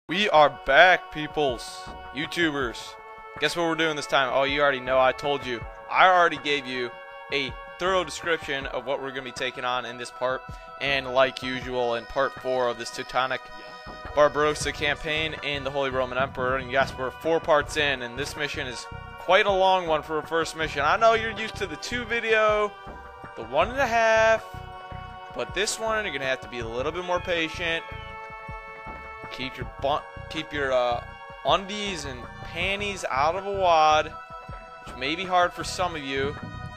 We are back, peoples, YouTubers. Guess what we're doing this time? Oh, you already know. I told you. I already gave you a thorough description of what we're going to be taking on in this part. And like usual, in part 4 of this Teutonic Barbarossa campaign in the Holy Roman Emperor. And yes, we're 4 parts in, and this mission is quite a long one for a first mission. I know you're used to the 2 video, the 1.5, but this one you're going to have to be a little bit more patient. Keep your undies and panties out of a wad, which may be hard for some of you,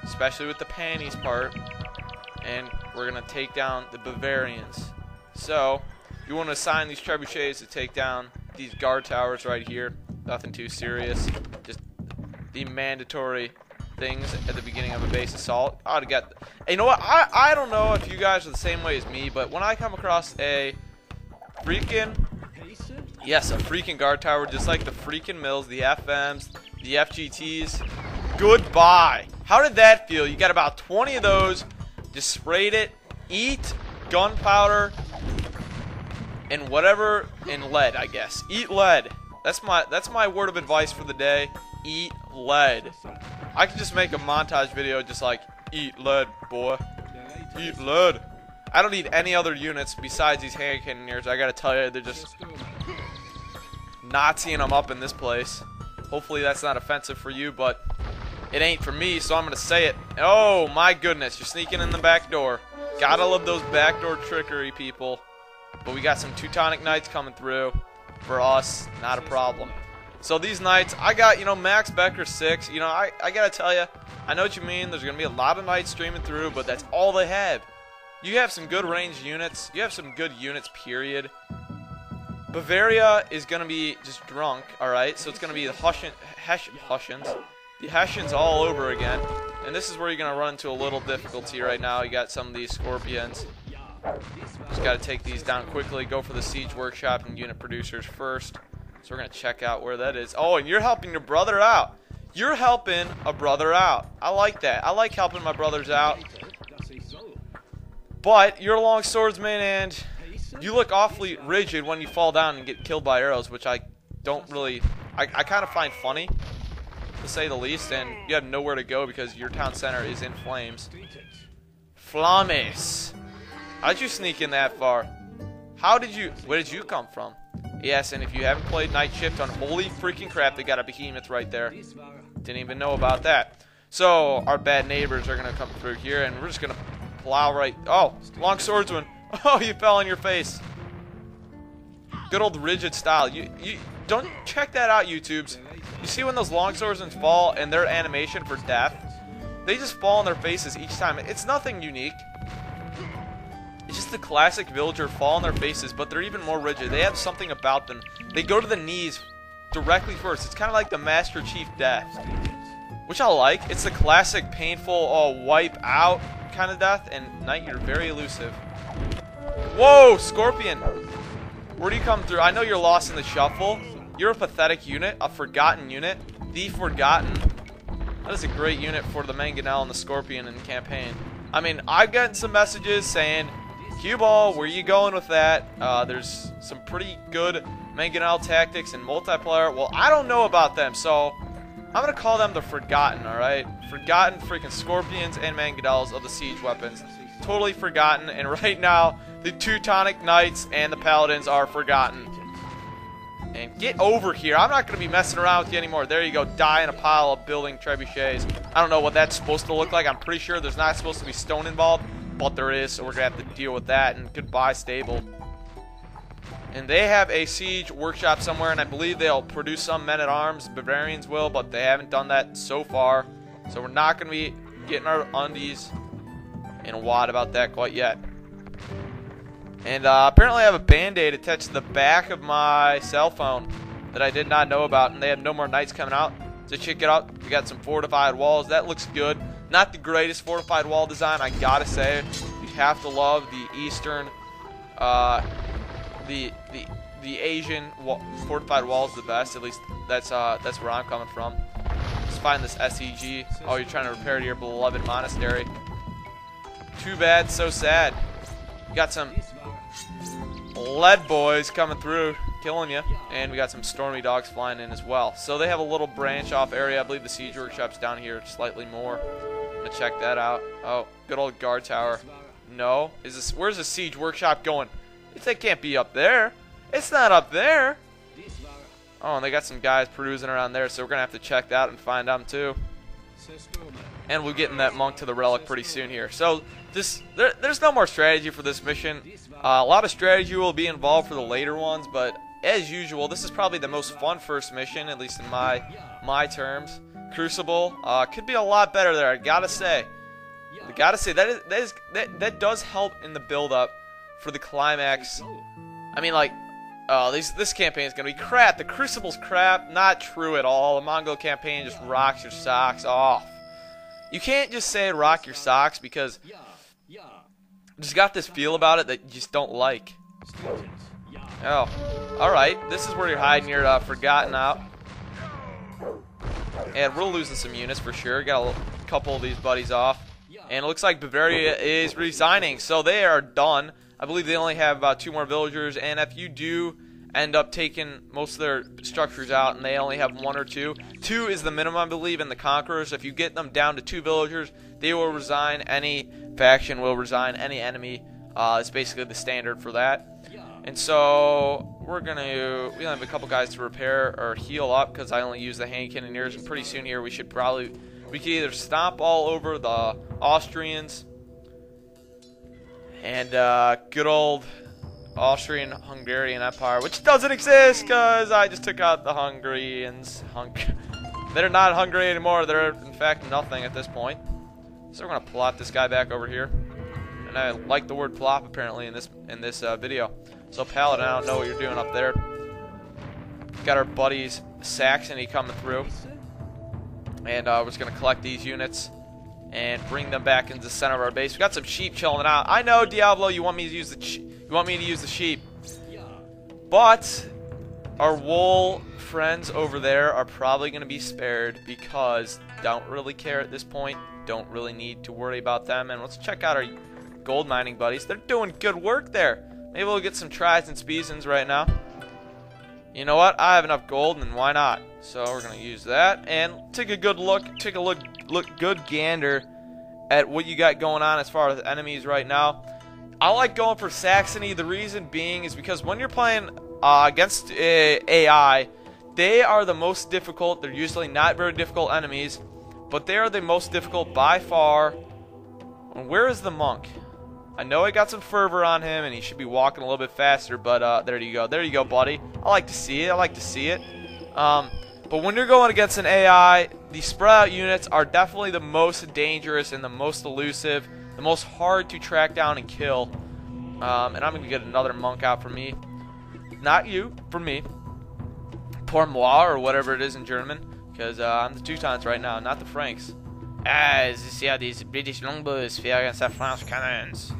especially with the panties part. And we're gonna take down the Bavarians. So, if you want to assign these trebuchets to take down these guard towers right here, nothing too serious. Just the mandatory things at the beginning of a base assault. I would've got. You know what? I don't know if you guys are the same way as me, but when I come across a freaking guard tower, just like the freaking mills, the FMs, the FGTs. Goodbye. How did that feel? You got about 20 of those, just sprayed it, eat gunpowder, and whatever, and lead, I guess. Eat lead. That's my word of advice for the day. Eat lead. I could just make a montage video just like, eat lead, boy. Eat lead. I don't need any other units besides these hand cannoneers. I gotta tell you, they're just Naziing them up in this place. Hopefully that's not offensive for you, but it ain't for me, so I'm gonna say it. Oh my goodness, you're sneaking in the back door. Gotta love those backdoor trickery, people. But we got some Teutonic Knights coming through. For us, not a problem. So these Knights, I got, Max Becker 6. I gotta tell you, I know what you mean. There's gonna be a lot of Knights streaming through, but that's all they have. You have some good ranged units. You have some good units, period. Bavaria is going to be just drunk, alright? So it's going to be the Hessians all over again. And this is where you're going to run into a little difficulty right now. You got some of these scorpions. Just got to take these down quickly. Go for the siege workshop and unit producers first. So we're going to check out where that is. Oh, and you're helping your brother out. You're helping a brother out. I like that. I like helping my brothers out. But you're a long swordsman, and you look awfully rigid when you fall down and get killed by arrows, which I don't really... I kind of find funny, to say the least, and you have nowhere to go because your town center is in flames. Flames! How did you sneak in that far? Where did you come from? Yes, and if you haven't played Night Shift on holy freaking crap, they got a behemoth right there. Didn't even know about that. So, our bad neighbors are going to come through here, and we're just going to plow right... Oh, long swordsman. Oh, you fell on your face. Good old rigid style. You don't check that out, YouTubes. You see when those long swordsmen fall and their animation for death? They just fall on their faces each time. It's nothing unique. It's just the classic villager fall on their faces, but they're even more rigid. They have something about them. They go to the knees directly first. It's kind of like the Master Chief death, which I like. It's the classic painful wipe out kind of death, and Knight, you're very elusive. Whoa, Scorpion! Where do you come through? I know you're lost in the shuffle. You're a pathetic unit, a forgotten unit. The Forgotten. That is a great unit for the Mangonel and the Scorpion in the campaign. I mean, I've gotten some messages saying, cue ball, where you going with that? There's some pretty good Mangonel tactics and multiplayer. Well, I don't know about them, so I'm going to call them the Forgotten, alright? Forgotten freaking Scorpions and Mangonels of the siege weapons. Totally forgotten, and right now, the Teutonic Knights and the Paladins are forgotten. And get over here. I'm not going to be messing around with you anymore. There you go. Die in a pile of building trebuchets. I don't know what that's supposed to look like. I'm pretty sure there's not supposed to be stone involved, but there is, so we're going to have to deal with that. And goodbye, stable. And they have a siege workshop somewhere, and I believe they'll produce some men-at-arms. Bavarians will, but they haven't done that so far. So we're not going to be getting our undies in a wad about that quite yet. And apparently I have a band-aid attached to the back of my cell phone that I did not know about, and they have no more Knights coming out. So check it out. We got some fortified walls. That looks good. Not the greatest fortified wall design, I gotta say. You have to love the Eastern, the Asian fortified walls the best. At least that's where I'm coming from. Let's find this SEG. Oh, you're trying to repair to your beloved monastery. Too bad, so sad. You got some lead boys coming through. killing you. And we got some stormy dogs flying in as well. So they have a little branch off area. I believe the siege workshop's down here slightly more. I'm gonna check that out. Oh, good old guard tower. No, where's the siege workshop going? It can't be up there. It's not up there. Oh, and they got some guys perusing around there, so we're gonna have to check that and find them too. And we're getting that monk to the relic pretty soon here. So there's no more strategy for this mission. A lot of strategy will be involved for the later ones, but as usual, this is probably the most fun first mission, at least in my terms. Crucible could be a lot better there, I gotta say. That does help in the build-up for the climax. I mean, like, this campaign is gonna be crap. The Crucible's crap. Not true at all. The Mongol campaign just rocks your socks off. You can't just say rock your socks because I just got this feel about it that you just don't like. Oh, alright. This is where you're hiding your Forgotten out. And we're losing some units for sure. Got a couple of these buddies off. And it looks like Bavaria is resigning. So they are done. I believe they only have about 2 more villagers. And if you do end up taking most of their structures out and they only have 1 or 2, 2 is the minimum, I believe, in the Conquerors. If you get them down to 2 villagers, they will resign. Any faction will resign. Any enemy. It's basically the standard for that. And so we only have a couple guys to repair or heal up because I only use the hand cannoneers, and pretty soon here we could either stomp all over the Austrians and good old Austrian-Hungarian Empire, which doesn't exist because I just took out the Hungarians. They're not Hungary anymore. They're in fact nothing at this point. So we're gonna plot this guy back over here. And I like the word plop apparently in this video. So Paladin, I don't know what you're doing up there. Got our buddies Saxony coming through. And we're just gonna collect these units and bring them back into the center of our base. We got some sheep chilling out. I know, Diablo, you want me to use the sheep, but our wool friends over there are probably gonna be spared because don't really care at this point. Don't really need to worry about them. And let's check out our gold mining buddies. They're doing good work there. Maybe we'll get some tries and speasons right now. You know what? I have enough gold, and why not? So we're gonna use that and take a good look, good gander at what you got going on as far as enemies right now. I like going for Saxony. The reason being is because when you're playing against AI, they are the most difficult. They're usually not very difficult enemies, but they are the most difficult by far. And where is the monk? I know I got some fervor on him, and he should be walking a little bit faster, but there you go, buddy. I like to see it. But when you're going against an AI, the spread out units are definitely the most dangerous and the most elusive, the most hard to track down and kill. And I'm going to get another monk out for me. Not you, for me. Pour moi, or whatever it is in German, because I'm the Teutons right now, not the Franks. As you see how these British longbows fare against our French cannons.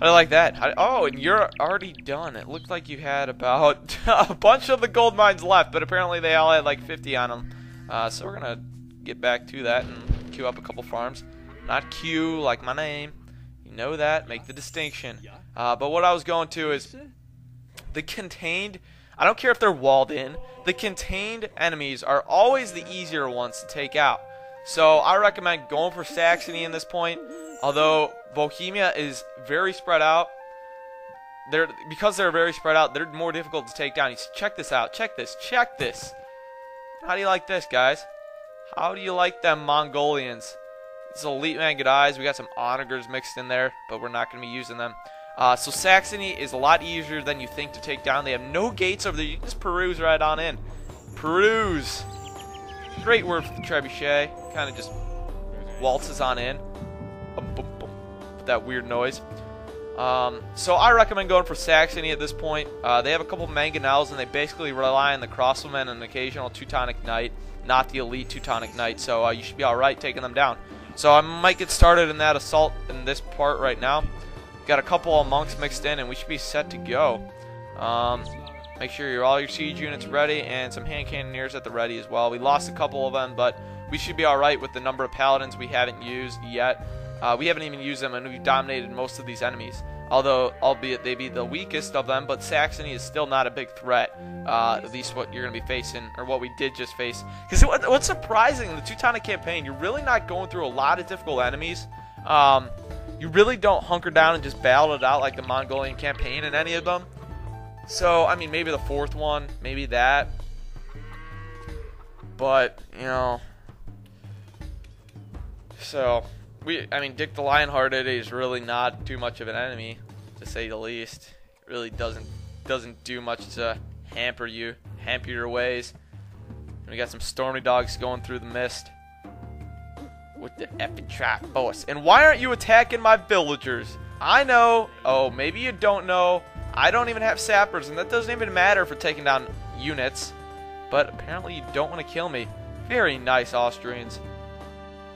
I like that. Oh, and you're already done. It looked like you had about a bunch of the gold mines left, but apparently they all had like 50 on them. So we're going to get back to that and queue up a couple farms. Not queue like my name. You know that. Make the distinction. But what I was going to is the contained... I don't care if they're walled in. The contained enemies are always the easier ones to take out. So I recommend going for Saxony in this point. Although Bohemia is very spread out. Because they're very spread out, they're more difficult to take down. You check this out. Check this. How do you like this, guys? How do you like them Mongolians? These elite man good eyes. We got some onagers mixed in there, but we're not going to be using them. So Saxony is a lot easier than you think to take down. They have no gates over there. You can just peruse right on in. Peruse. Great word for the trebuchet. Kind of just waltzes on in. That weird noise. So I recommend going for Saxony at this point. They have a couple mangonels, and they basically rely on the crossbowmen and an occasional Teutonic Knight, not the elite Teutonic Knight. So you should be alright taking them down. So I might get started in that assault in this part right now. Got a couple of monks mixed in, and we should be set to go. Make sure all your siege units ready, and some hand cannoneers at the ready as well. We lost a couple of them, but we should be alright with the number of paladins we haven't used yet. We haven't even used them, and we've dominated most of these enemies. Although, albeit they be the weakest of them, but Saxony is still not a big threat. At least what you're going to be facing, or what we did just face. Because what's surprising in the Teutonic campaign, you're really not going through a lot of difficult enemies. You really don't hunker down and just battle it out like the Mongolian campaign in any of them. So, I mean, maybe the fourth one, maybe that. But, you know. So, I mean, Dick the Lionhearted is really not too much of an enemy, to say the least. It really doesn't do much to hamper your ways. And we got some stormy dogs going through the mist with the epic trap boss. And why aren't you attacking my villagers? I know. Oh, maybe you don't know. I don't even have sappers, and that doesn't even matter for taking down units. But apparently you don't want to kill me. Very nice, Austrians.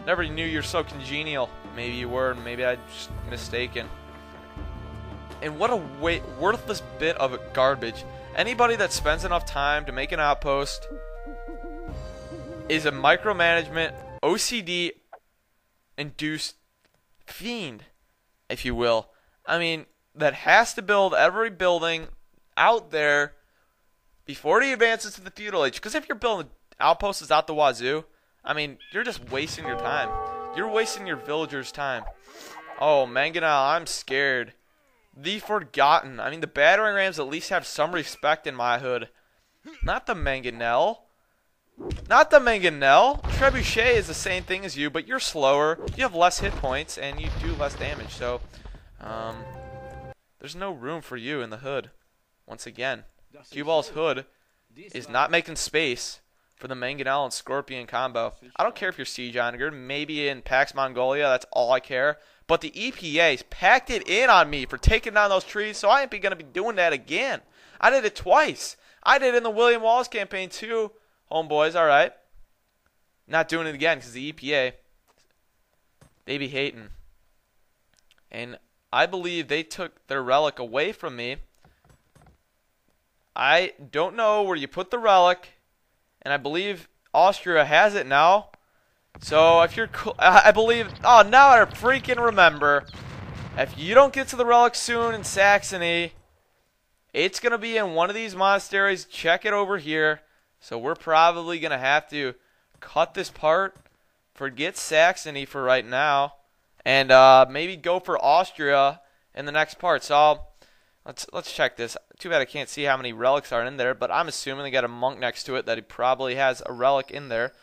Never knew you're so congenial. Maybe you were, and maybe I'm just mistaken. And what a worthless bit of garbage. Anybody that spends enough time to make an outpost is a micromanagement, OCD-induced fiend, if you will. I mean, that has to build every building out there before he advances to the feudal age. Because if you're building outposts out the wazoo, I mean, you're just wasting your time. You're wasting your villagers' time. Oh, Mangonel, I'm scared. The Forgotten. I mean, the battering rams at least have some respect in my hood. Not the Mangonel. Not the Mangonel. Trebuchet is the same thing as you, but you're slower. You have less hit points, and you do less damage. So, there's no room for you in the hood. Once again, Q-Ball's hood is not making space for the Mangonel and Scorpion combo. I don't care if you're Siege Onager, maybe in Pax Mongolia, that's all I care. But the EPA's packed it in on me for taking down those trees, so I ain't going to be doing that again. I did it twice. I did it in the William Wallace campaign too, homeboys, alright. Not doing it again because the EPA, they be hating. And I believe they took their relic away from me. I don't know where you put the relic. And I believe Austria has it now. So if you're cool, I believe, oh, now I freaking remember. If you don't get to the relic soon in Saxony, it's going to be in one of these monasteries. Check it over here. So we're probably going to have to cut this part. Forget Saxony for right now. And maybe go for Austria in the next part. So let's check this. Too bad I can't see how many relics are in there, but I'm assuming they got a monk next to it that he probably has a relic in there.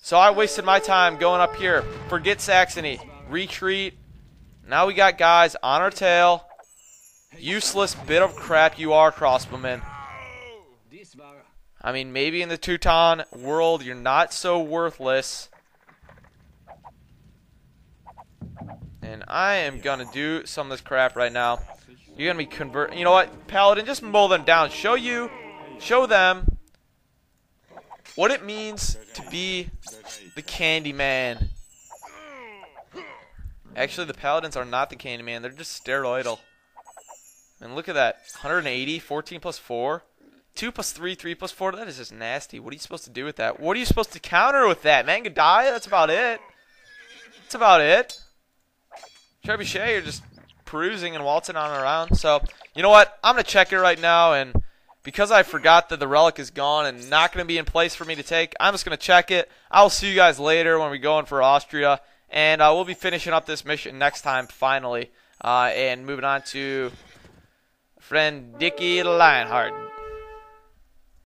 So I wasted my time going up here. Forget Saxony. Retreat. Now we got guys on our tail. Useless bit of crap you are, crossbowmen. I mean, maybe in the Teuton world you're not so worthless. And I am going to do some of this crap right now. You're going to be convert. You know what, Paladin, just mow them down. Show them what it means to be the Candyman. Actually, the Paladins are not the Candyman. They're just steroidal. And look at that. 180, 14 plus 4. 2 plus 3, 3 plus 4. That is just nasty. What are you supposed to do with that? What are you supposed to counter with that? Mangadaya? That's about it. That's about it. Trebuchet, you're just perusing and waltzing on around. So, you know what? I'm going to check it right now, and because I forgot that the relic is gone and not going to be in place for me to take, I'm just going to check it. I'll see you guys later when we go in for Austria, and we'll be finishing up this mission next time, finally, and moving on to friend Dickie Lionheart.